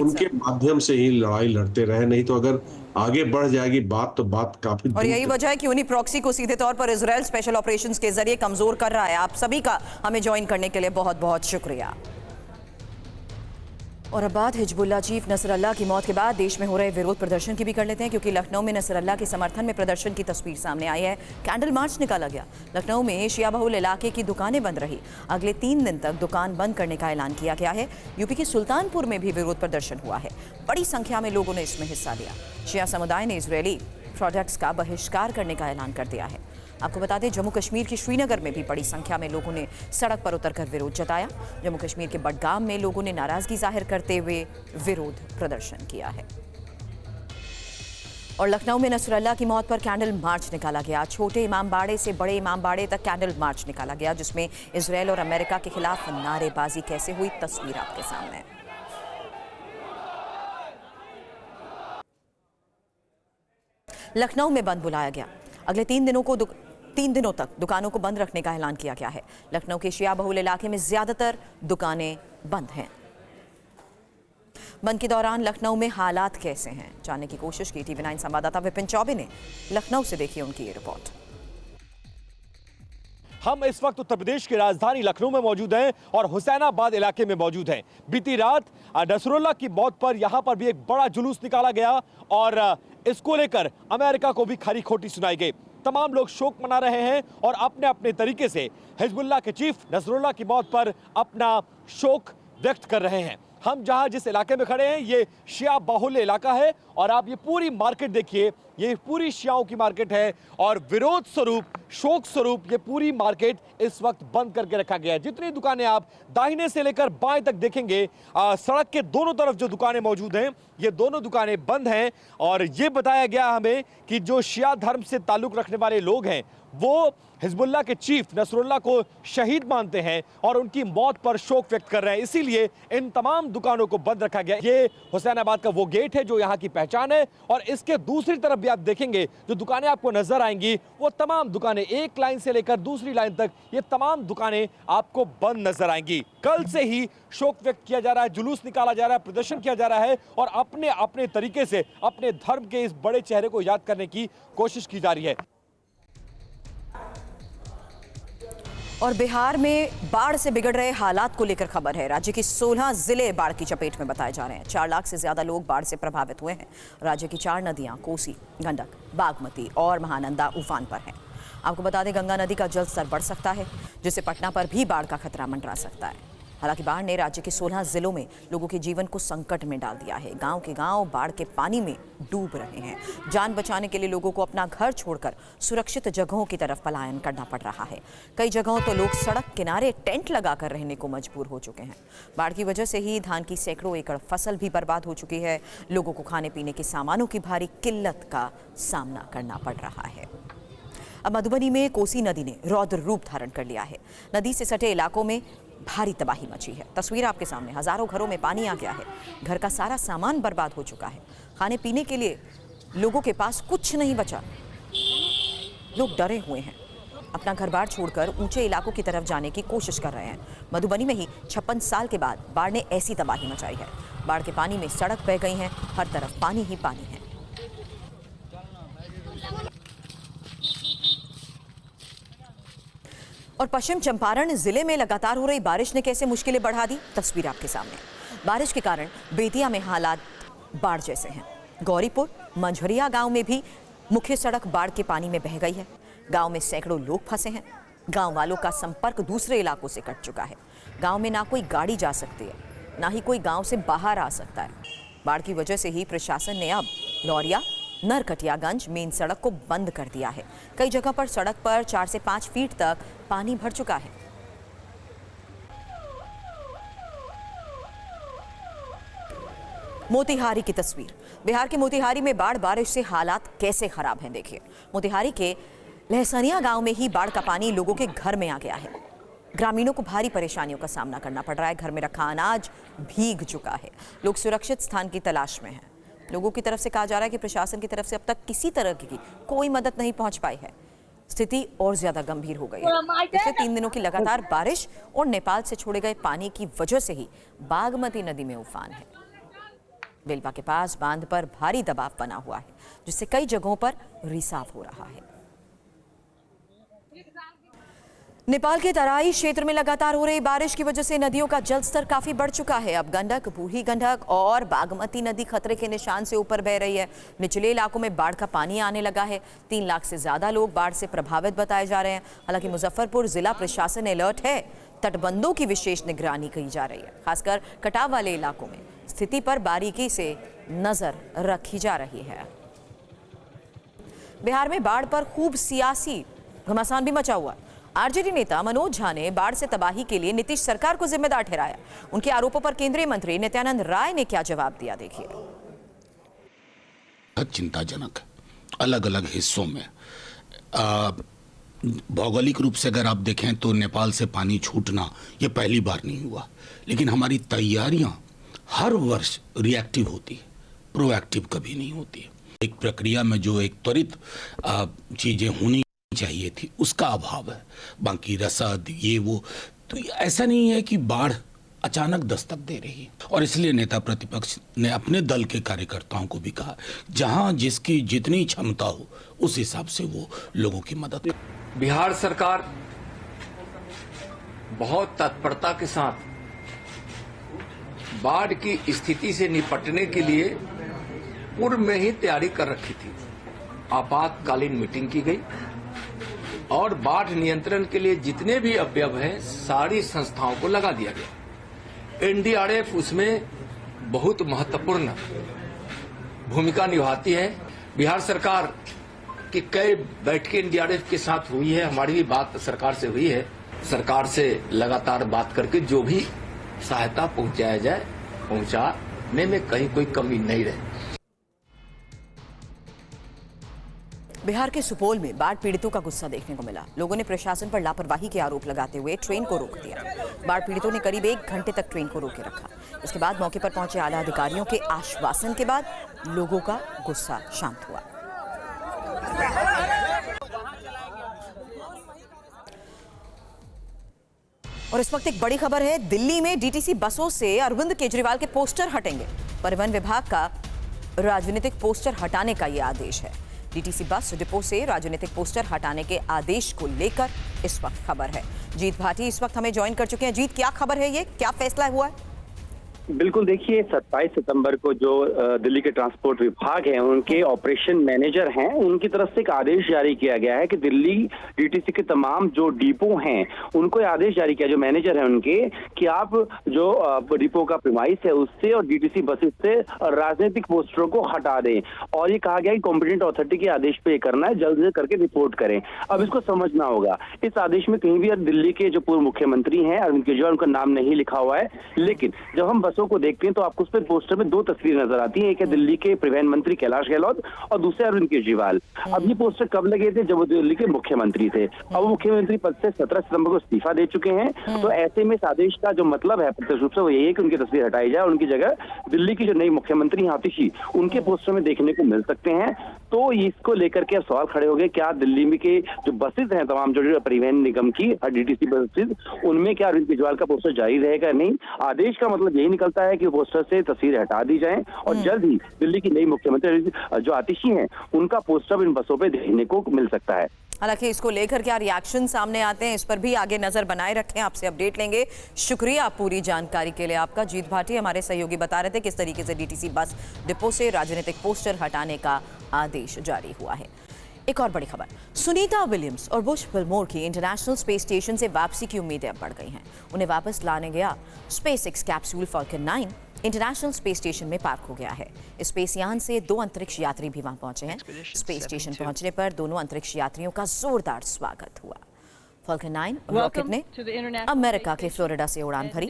उनके माध्यम से ही लड़ाई लड़ते रहे, नहीं तो अगर आगे बढ़ जाएगी बात तो बात काफी। और यही वजह है कि उन्हीं प्रॉक्सी को सीधे तौर पर इजराइल स्पेशल ऑपरेशंस के जरिए कमजोर कर रहा है। आप सभी का हमें ज्वाइन करने के लिए बहुत बहुत शुक्रिया। और अब बात हिजबुल्लाह चीफ नसरल्लाह की मौत के बाद देश में हो रहे विरोध प्रदर्शन की भी कर लेते हैं, क्योंकि लखनऊ में नसरल्लाह के समर्थन में प्रदर्शन की तस्वीर सामने आई है। कैंडल मार्च निकाला गया। लखनऊ में शिया बहुल इलाके की दुकानें बंद रही। अगले 3 दिन तक दुकान बंद करने का ऐलान किया गया है। यूपी के सुल्तानपुर में भी विरोध प्रदर्शन हुआ है। बड़ी संख्या में लोगों ने इसमें हिस्सा लिया। शिया समुदाय ने इजरायली प्रोडक्ट्स का बहिष्कार करने का ऐलान कर दिया है। आपको बता दें जम्मू कश्मीर के श्रीनगर में भी बड़ी संख्या में लोगों ने सड़क पर उतरकर विरोध जताया। जम्मू कश्मीर के बडगाम में लोगों ने नाराजगी जाहिर करते हुए विरोध प्रदर्शन किया है। और लखनऊ में नसरल्लाह की मौत पर कैंडल मार्च निकाला गया। छोटे इमामबाड़े से बड़े इमामबाड़े तक कैंडल मार्च निकाला गया, जिसमें इजरायल और अमेरिका के खिलाफ नारेबाजी कैसे हुई, तस्वीर आपके सामने। लखनऊ में बंद बुलाया गया। अगले 3 दिनों तक दुकानों को बंद रखने का ऐलान किया गया है। लखनऊ के शिया बहुल इलाके में ज्यादातर दुकानें बंद हैं। बंद के दौरान लखनऊ में हालात कैसे हैं, जानने की कोशिश की TV9 संवाददाता विपिन चौबे ने। लखनऊ से देखिए उनकी ये रिपोर्ट। हम इस वक्त उत्तर प्रदेश की राजधानी लखनऊ में मौजूद हैं और हुसैनाबाद इलाके में मौजूद हैं। बीती रात नसरुल्लाह की मौत पर यहां पर भी एक बड़ा जुलूस निकाला गया और इसको लेकर अमेरिका को भी खरी खोटी सुनाई गई। तमाम लोग शोक मना रहे हैं और अपने अपने तरीके से हिजबुल्लाह के चीफ नसरुल्लाह की मौत पर अपना शोक व्यक्त कर रहे हैं। हम जहां जिस इलाके में खड़े हैं ये शिया बाहुल्य इलाका है और आप ये पूरी मार्केट देखिए, ये पूरी शियाओं की मार्केट है और विरोध स्वरूप, शोक स्वरूप ये पूरी मार्केट इस वक्त बंद करके रखा गया है। जितनी दुकानें आप दाहिने से लेकर बाएं तक देखेंगे, सड़क के दोनों तरफ जो दुकानें मौजूद हैं ये दोनों दुकानें बंद हैं। और ये बताया गया हमें कि जो शिया धर्म से ताल्लुक रखने वाले लोग हैं वो हिजबुल्लाह के चीफ नसरुल्लाह को शहीद मानते हैं और उनकी मौत पर शोक व्यक्त कर रहे हैं, इसीलिए इन तमाम दुकानों को बंद रखा गया। ये हुसैनाबाद का वो गेट है जो यहाँ की पहचान है और इसके दूसरी तरफ भी आप देखेंगे जो दुकानें आपको नजर आएंगी वो तमाम दुकानें, एक लाइन से लेकर दूसरी लाइन तक ये तमाम दुकानें आपको बंद नजर आएंगी। कल से ही शोक व्यक्त किया जा रहा है, जुलूस निकाला जा रहा है, प्रदर्शन किया जा रहा है और अपने अपने तरीके से अपने धर्म के इस बड़े चेहरे को याद करने की कोशिश की जा रही है। और बिहार में बाढ़ से बिगड़ रहे हालात को लेकर खबर है। राज्य की 16 जिले बाढ़ की चपेट में बताए जा रहे हैं। 4 लाख से ज्यादा लोग बाढ़ से प्रभावित हुए हैं। राज्य की 4 नदियां कोसी, गंडक, बागमती और महानंदा उफान पर हैं। आपको बता दें गंगा नदी का जल स्तर बढ़ सकता है, जिससे पटना पर भी बाढ़ का खतरा मंडरा सकता है। हालांकि बाढ़ ने राज्य के 16 जिलों में लोगों के जीवन को संकट में डाल दिया है। गांव के गांव बाढ़ के पानी में डूब रहे हैं। जान बचाने के लिए लोगों को अपना घर छोड़कर सुरक्षित जगहों की तरफ पलायन करना पड़ रहा है। कई जगहों तो लोग सड़क किनारे टेंट लगाकर रहने को मजबूर हो चुके हैं। बाढ़ की वजह से ही धान की सैकड़ों एकड़ फसल भी बर्बाद हो चुकी है। लोगों को खाने पीने के सामानों की भारी किल्लत का सामना करना पड़ रहा है। अब मधुबनी में कोसी नदी ने रौद्र रूप धारण कर लिया है। नदी से सटे इलाकों में भारी तबाही मची है। तस्वीर आपके सामने, हजारों घरों में पानी आ गया है। घर का सारा सामान बर्बाद हो चुका है। खाने पीने के लिए लोगों के पास कुछ नहीं बचा। लोग डरे हुए हैं, अपना घर बार छोड़कर ऊंचे इलाकों की तरफ जाने की कोशिश कर रहे हैं। मधुबनी में ही 56 साल के बाद बाढ़ ने ऐसी तबाही मचाई है। बाढ़ के पानी में सड़क बह गई हैं, हर तरफ पानी ही पानी है। और पश्चिम चंपारण जिले में लगातार हो रही बारिश ने कैसे मुश्किलें बढ़ा दी, तस्वीर आपके सामने। बारिश के कारण बेतिया में हालात बाढ़ जैसे हैं। गौरीपुर मंझरिया गांव में भी मुख्य सड़क बाढ़ के पानी में बह गई है। गांव में सैकड़ों लोग फंसे हैं। गांव वालों का संपर्क दूसरे इलाकों से कट चुका है। गांव में ना कोई गाड़ी जा सकती है, ना ही कोई गांव से बाहर आ सकता है। बाढ़ की वजह से ही प्रशासन ने अब लौरिया नरकटियागंज मेन सड़क को बंद कर दिया है। कई जगह पर सड़क पर 4 से 5 फीट तक पानी भर चुका है। मोतिहारी की तस्वीर, बिहार के मोतिहारी में बाढ़ बारिश से हालात कैसे खराब हैं, देखिए। मोतिहारी के लहसनिया गांव में ही बाढ़ का पानी लोगों के घर में आ गया है। ग्रामीणों को भारी परेशानियों का सामना करना पड़ रहा है। घर में रखा अनाज भीग चुका है। लोग सुरक्षित स्थान की तलाश में हैं। लोगों की तरफ से कहा जा रहा है कि प्रशासन की तरफ से अब तक किसी तरह की कोई मदद नहीं पहुंच पाई है। स्थिति और ज्यादा गंभीर हो गई है। पिछले 3 दिनों की लगातार बारिश और नेपाल से छोड़े गए पानी की वजह से ही बागमती नदी में उफान है। बेलवा के पास बांध पर भारी दबाव बना हुआ है, जिससे कई जगहों पर रिसाव हो रहा है। नेपाल के तराई क्षेत्र में लगातार हो रही बारिश की वजह से नदियों का जलस्तर काफी बढ़ चुका है। अब गंडक, बूढ़ी गंडक और बागमती नदी खतरे के निशान से ऊपर बह रही है। निचले इलाकों में बाढ़ का पानी आने लगा है। 3 लाख से ज्यादा लोग बाढ़ से प्रभावित बताए जा रहे हैं। हालांकि मुजफ्फरपुर जिला प्रशासन अलर्ट है। तटबंधों की विशेष निगरानी की जा रही है। खासकर कटाव वाले इलाकों में स्थिति पर बारीकी से नजर रखी जा रही है। बिहार में बाढ़ पर खूब सियासी घमासान भी मचा हुआ है। आरजेडी नेता मनोज झा ने बाढ़ से तबाही के लिए नीतीश सरकार को जिम्मेदार ठहराया। उनके आरोपों पर केंद्रीय मंत्री नित्यानंद राय ने क्या जवाब दिया, देखिए। चिंताजनक अलग अलग हिस्सों में भौगोलिक रूप से अगर आप देखें तो नेपाल से पानी छूटना ये पहली बार नहीं हुआ, लेकिन हमारी तैयारियां हर वर्ष रिएक्टिव होती है, प्रोएक्टिव कभी नहीं होती है। एक प्रक्रिया में जो एक त्वरित चीजें होनी चाहिए थी उसका अभाव है। बाकी रसद ये वो, तो ऐसा नहीं है कि बाढ़ अचानक दस्तक दे रही है। और इसलिए नेता प्रतिपक्ष ने अपने दल के कार्यकर्ताओं को भी कहा जहां जिसकी जितनी क्षमता हो उस हिसाब से वो लोगों की मदद करे। बिहार सरकार बहुत तत्परता के साथ बाढ़ की स्थिति से निपटने के लिए पूर्व में ही तैयारी कर रखी थी। आपातकालीन मीटिंग की गई और बाढ़ नियंत्रण के लिए जितने भी अवयव हैं सारी संस्थाओं को लगा दिया गया। एनडीआरएफ उसमें बहुत महत्वपूर्ण भूमिका निभाती है। बिहार सरकार की कई बैठकें एनडीआरएफ के साथ हुई है, हमारी भी बात सरकार से हुई है। सरकार से लगातार बात करके जो भी सहायता पहुंचाया जाए पहुंचाने में कहीं कोई कमी नहीं रहे। बिहार के सुपौल में बाढ़ पीड़ितों का गुस्सा देखने को मिला। लोगों ने प्रशासन पर लापरवाही के आरोप लगाते हुए ट्रेन को रोक दिया। बाढ़ पीड़ितों ने करीब 1 घंटे तक ट्रेन को रोके रखा। इसके बाद मौके पर पहुंचे आला अधिकारियों के आश्वासन के बाद लोगों का गुस्सा शांत हुआ। और इस वक्त एक बड़ी खबर है। दिल्ली में डीटीसी बसों से अरविंद केजरीवाल के पोस्टर हटेंगे। परिवहन विभाग का राजनीतिक पोस्टर हटाने का यह आदेश है। डीटीसी बस डिपो से राजनीतिक पोस्टर हटाने के आदेश को लेकर इस वक्त खबर है। जीत भाटी इस वक्त हमें ज्वाइन कर चुके हैं। जीत, क्या खबर है, ये क्या फैसला हुआ है? बिल्कुल, देखिए 27 सितंबर को जो दिल्ली के ट्रांसपोर्ट विभाग है उनके ऑपरेशन मैनेजर हैं, उनकी तरफ से एक आदेश जारी किया गया है कि दिल्ली डीटीसी के तमाम जो डिपो हैं उनको आदेश जारी किया, जो मैनेजर हैं उनके, कि आप जो डिपो का प्रीमाइस है उससे और डीटीसी बसेस से राजनीतिक पोस्टरों को हटा दें। और ये कहा गया कि कॉम्पिटेंट अथॉरिटी के आदेश पे करना है, जल्द से करके रिपोर्ट करें। अब इसको समझना होगा, इस आदेश में कहीं भी दिल्ली के जो पूर्व मुख्यमंत्री हैं अरविंद केजरीवाल, उनका नाम नहीं लिखा हुआ है। लेकिन जब हम बसों को देखते हैं तो आपको उस पर पोस्टर में दो तस्वीरें नजर आती हैं, एक है दिल्ली के परिवहन मंत्री कैलाश गहलोत और दूसरे अरविंद केजरीवाल। अब ये पोस्टर कब लगे थे? जब वो दिल्ली के मुख्यमंत्री थे। अब वो मुख्यमंत्री पद से 17 सितंबर को इस्तीफा दे चुके हैं। तो ऐसे में इस आदेश का जो मतलब है प्रत्यक्ष रूप से वो यही है कि उनकी तस्वीर हटाई जाए और उनकी जगह दिल्ली की जो नई मुख्यमंत्री आतिशी उनके पोस्टर में देखने को मिल सकते हैं। तो इसको लेकर के अब सवाल खड़े हो गए, क्या दिल्ली में के जो बसेज हैं तमाम जो परिवहन निगम की डीटीसी बसेज, उनमें क्या अरविंद केजरीवाल का पोस्टर जारी रहेगा? नहीं, आदेश का मतलब यही निकलता है कि पोस्टर से तस्वीर हटा दी जाए और जल्द ही दिल्ली की नई मुख्यमंत्री जो आतिशी हैं उनका पोस्टर इन बसों पे देखने को मिल सकता है। हालांकि इसको लेकर क्या रिएक्शन सामने आते हैं, इस पर भी आगे नजर बनाए रखें, आपसे अपडेट लेंगे। शुक्रिया पूरी जानकारी के लिए आपका। जीत भाटी हमारे सहयोगी बता रहे थे किस तरीके से डीटीसी बस डिपो से राजनीतिक पोस्टर हटाने का आदेश जारी हुआ है। एक और बड़ी खबर, सुनीता विलियम्स और बुश विल्मोर की इंटरनेशनल स्पेस स्टेशन से वापसी की उम्मीदें अब बढ़ गई हैं। उन्हें वापस लाने गया SpaceX capsule falcon 9 international space station में पार्क हो गया है। स्पेस यान से 2 अंतरिक्ष यात्री भी वहां पहुंचे हैं। स्पेस स्टेशन पहुंचने पर दोनों अंतरिक्ष यात्रियों का जोरदार स्वागत हुआ। फाल्कन 9 रॉकेट ने अमेरिका के फ्लोरिडा से उड़ान भरी।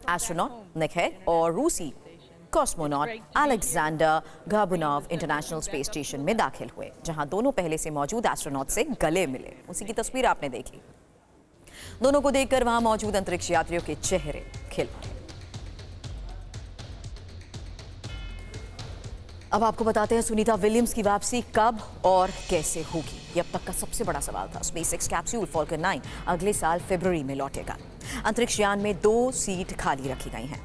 एस्ट्रोनॉट निक हेड और रूसी cosmonaut Alexander Gorbunov international space station में दाखिल हुए, जहां दोनों पहले से मौजूद एस्ट्रोनॉट से गले मिले। उसी की तस्वीर आपने देखी। दोनों को देखकर वहां मौजूद अंतरिक्ष यात्रियों के चेहरे खिल उठे। अब आपको बताते हैं सुनीता विलियम्स की वापसी कब और कैसे होगी। ये अब तक का सबसे बड़ा सवाल था। स्पेसएक्स कैप्सूल फाल्कन 9 अगले साल फरवरी में लौटेगा। अंतरिक्ष यान में 2 सीट खाली रखी गई हैं।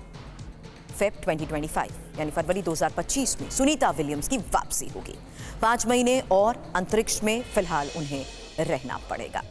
फेब 2025 यानी फरवरी 2025 में सुनीता विलियम्स की वापसी होगी। 5 महीने और अंतरिक्ष में फिलहाल उन्हें रहना पड़ेगा।